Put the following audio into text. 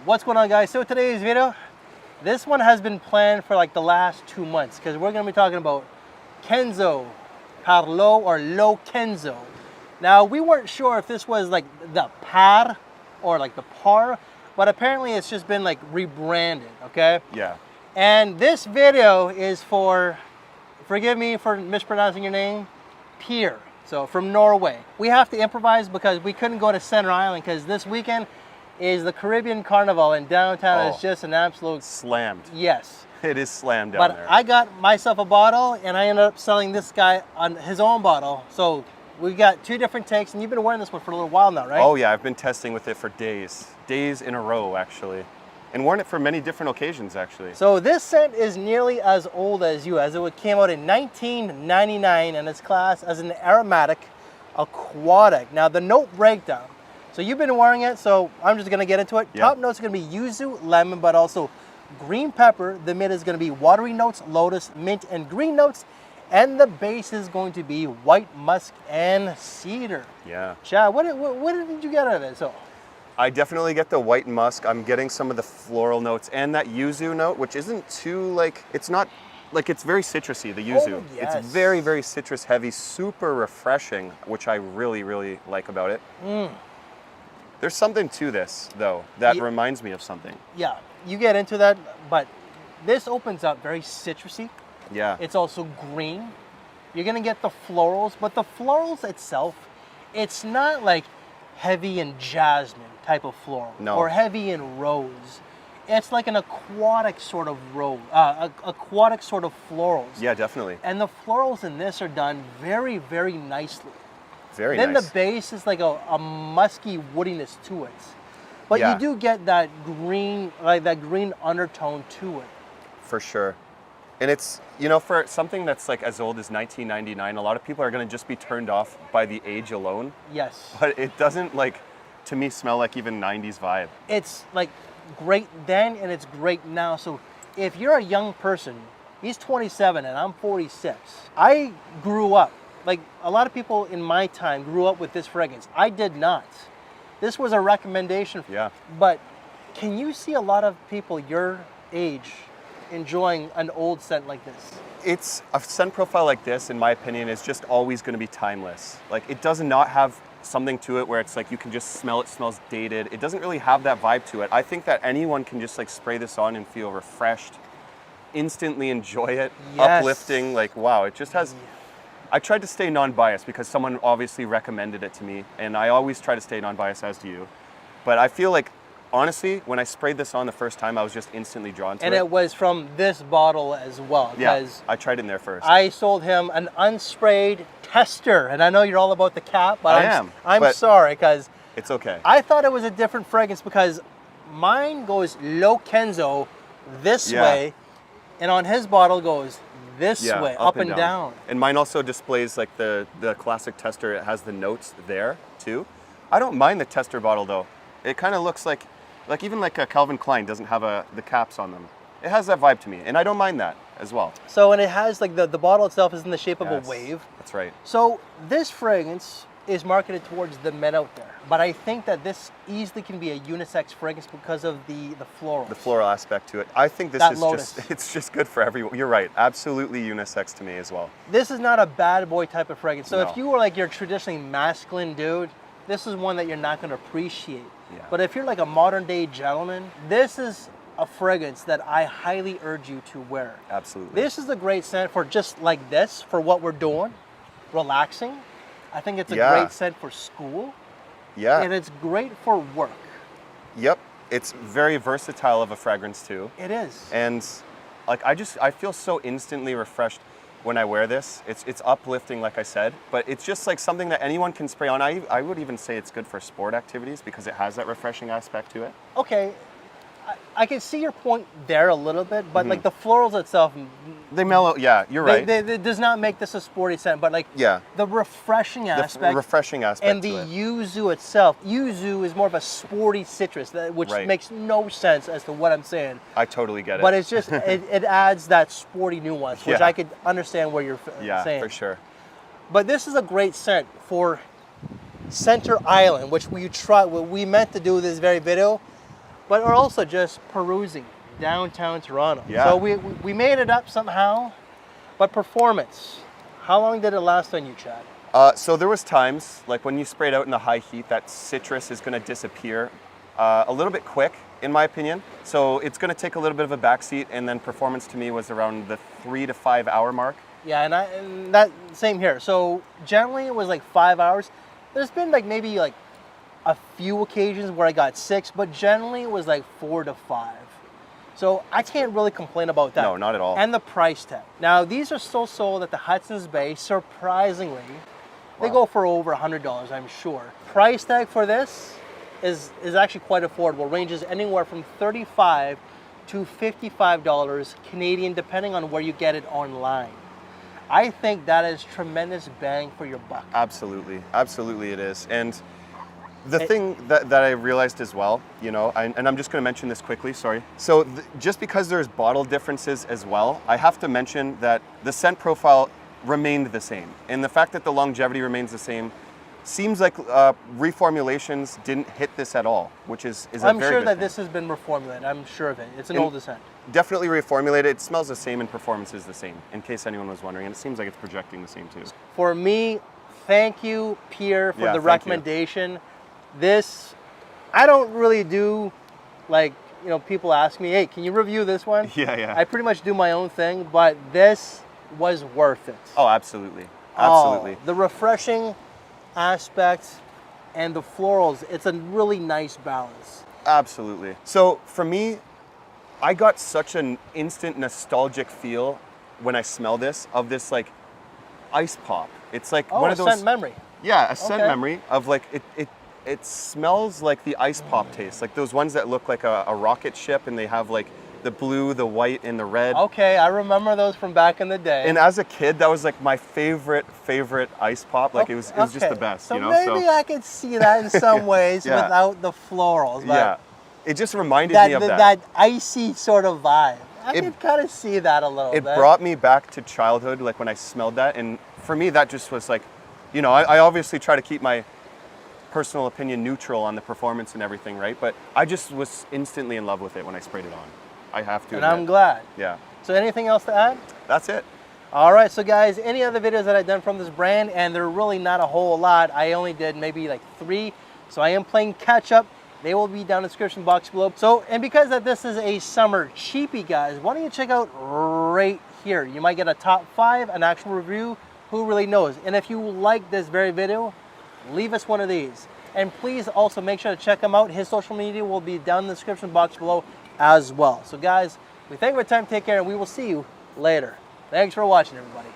What's going on, guys? So today's video, this one has been planned for like the last 2 months because we're going to be talking about Kenzo L'Eau or L'Eau Kenzo. Now, we weren't sure if this was like the par or like the par, but apparently it's just been like rebranded, okay? Yeah. And this video is for, forgive me for mispronouncing your name, Pierre. So from Norway. We have to improvise because we couldn't go to Center Island because this weekend is the Caribbean Carnival and downtown is just an absolute... Slammed. Yes. It is slammed down there. But I got myself a bottle and I ended up selling this guy on his own bottle. So we got 2 different takes and you've been wearing this one for a little while now, right? Oh yeah, I've been testing with it for days. Days in a row, actually. And worn it for many different occasions, actually. So this scent is nearly as old as you, as it came out in 1999 and it's classed as an Aromatic Aquatic. Now the note breakdown. So you've been wearing it, so I'm just gonna get into it. Yeah. Top notes are gonna be yuzu, lemon, but also green pepper. The mid is gonna be watery notes, lotus, mint, and green notes. And the base is going to be white musk and cedar. Yeah. Chad, what did you get out of it? So I definitely get the white musk. I'm getting some of the floral notes and that yuzu note, which isn't too like, it's not, like it's very citrusy, the yuzu. Oh, yes. It's very, very citrus heavy, super refreshing, which I really, really like about it. There's something to this, though, that reminds me of something. Yeah, you get into that, but this opens up very citrusy. Yeah. It's also green. You're gonna get the florals, but the florals itself, it's not like heavy in jasmine type of floral or heavy in rose. It's like an aquatic sort of rose, aquatic sort of florals. Yeah, definitely. And the florals in this are done very, very nicely. Very then nice. The base is like a musky woodiness to it. But you do get that green, like that green undertone to it. For sure. And it's, you know, for something that's like as old as 1999, a lot of people are going to just be turned off by the age alone. Yes. But it doesn't, like, to me, smell like even 90s vibe. It's like great then and it's great now. So if you're a young person, he's 27 and I'm 46. I grew up, like a lot of people in my time grew up with this fragrance. I did not. This was a recommendation. Yeah. But can you see a lot of people your age enjoying an old scent like this? It's a scent profile like this, in my opinion, is just always going to be timeless. Like, it does not have something to it where it's like you can just smell it smells dated. It doesn't really have that vibe to it. I think that anyone can just like spray this on and feel refreshed, instantly enjoy it, uplifting. Like, wow, it just has... I tried to stay non-biased because someone obviously recommended it to me, and I always try to stay non-biased, as do you. But I feel like, honestly, when I sprayed this on the first time, I was just instantly drawn to it. And it was from this bottle as well. Yeah, I tried it in there first. I sold him an unsprayed tester, and I know you're all about the cap, but I'm sorry, because it's okay. I thought it was a different fragrance because mine goes L'Eau Kenzo this way, and on his bottle goes this way, up and down. And mine also displays like the classic tester. It has the notes there too. I don't mind the tester bottle though. It kind of looks like even like a Calvin Klein doesn't have the caps on them. It has that vibe to me, and I don't mind that as well. So, and it has like the bottle itself is in the shape of a wave. That's right. So this fragrance is marketed towards the men out there, but I think that this easily can be a unisex fragrance because of the floral. The floral aspect to it. I think this it's just good for everyone. You're right. Absolutely unisex to me as well. This is not a bad boy type of fragrance. So if you were like your traditionally masculine dude, this is one that you're not going to appreciate. Yeah. But if you're like a modern day gentleman, this is a fragrance that I highly urge you to wear. Absolutely. This is a great scent for just like this, for what we're doing, relaxing. I think it's a great scent for school. Yeah. And it's great for work. Yep. It's very versatile of a fragrance too. It is. And like I feel so instantly refreshed when I wear this. It's uplifting, like I said, but it's just like something that anyone can spray on. I would even say it's good for sport activities because it has that refreshing aspect to it. Okay. I can see your point there a little bit, but like the florals itself, they mellow. Yeah, you're right. They does not make this a sporty scent, but like the refreshing aspect, and the yuzu itself. Yuzu is more of a sporty citrus, which makes no sense as to what I'm saying. I totally get it. But it's just it adds that sporty nuance, which I could understand where you're saying. Yeah, for sure. But this is a great scent for Center Island, which we meant to do this very video. but are also just perusing downtown Toronto. Yeah. So we made it up somehow, but performance, how long did it last on you, Chad? So there was times, like when you sprayed out in the high heat, that citrus is going to disappear a little bit quick, in my opinion. So it's going to take a little bit of a backseat, and then performance to me was around the 3 to 5 hour mark. Yeah, and that same here. So generally it was like 5 hours. There's been like maybe like a few occasions where I got 6, but generally it was like 4 to 5. So I can't really complain about that. No, not at all. And the price tag. Now these are still sold at the Hudson's Bay, surprisingly. They go for over $100, I'm sure. Price tag for this is actually quite affordable. Ranges anywhere from $35 to $55 Canadian, depending on where you get it online. I think that is tremendous bang for your buck. Absolutely, absolutely it is. And the thing that I realized as well, you know, and I'm just going to mention this quickly, sorry. So just because there's bottle differences as well, I have to mention that the scent profile remained the same. And the fact that the longevity remains the same seems like reformulations didn't hit this at all, which is a very good thing. I'm sure that this has been reformulated. I'm sure of it. It's an old scent. Definitely reformulated. It smells the same and performance is the same, in case anyone was wondering. And it seems like it's projecting the same too. For me, thank you, Pierre, for the recommendation. This, I don't really do, like, you know, people ask me, hey, can you review this one? Yeah. I pretty much do my own thing, but this was worth it. Oh, absolutely. Absolutely. Oh, the refreshing aspect and the florals, it's a really nice balance. Absolutely. So for me, I got such an instant nostalgic feel when I smell this, of this like ice pop. It's like one of those scent memory. Yeah, a scent memory of like it smells like the ice pop taste, like those ones that look like a rocket ship and they have like the blue, the white, and the red. Okay, I remember those from back in the day. And as a kid, that was like my favorite ice pop. Like it was just the best. So you know? maybe I could see that in some ways without the florals. But yeah, it just reminded me of that icy sort of vibe. I could kind of see that a little bit. It brought me back to childhood, like when I smelled that. And for me, that just was like, you know, I obviously try to keep my personal opinion neutral on the performance and everything, right? But I just was instantly in love with it when I sprayed it on. I have to And admit. I'm glad. Yeah. So anything else to add? That's it. All right, so guys, any other videos that I've done from this brand, and they're really not a whole lot. I only did maybe like 3, so I am playing catch up. They will be down in the description box below. So, and because that this is a summer cheapie, guys, why don't you check out right here? You might get a top 5, an actual review, who really knows? And if you like this very video, leave us one of these. And please also make sure to check him out. His social media will be down in the description box below as well. So guys, we thank you for your time, take care, and we will see you later. Thanks for watching, everybody.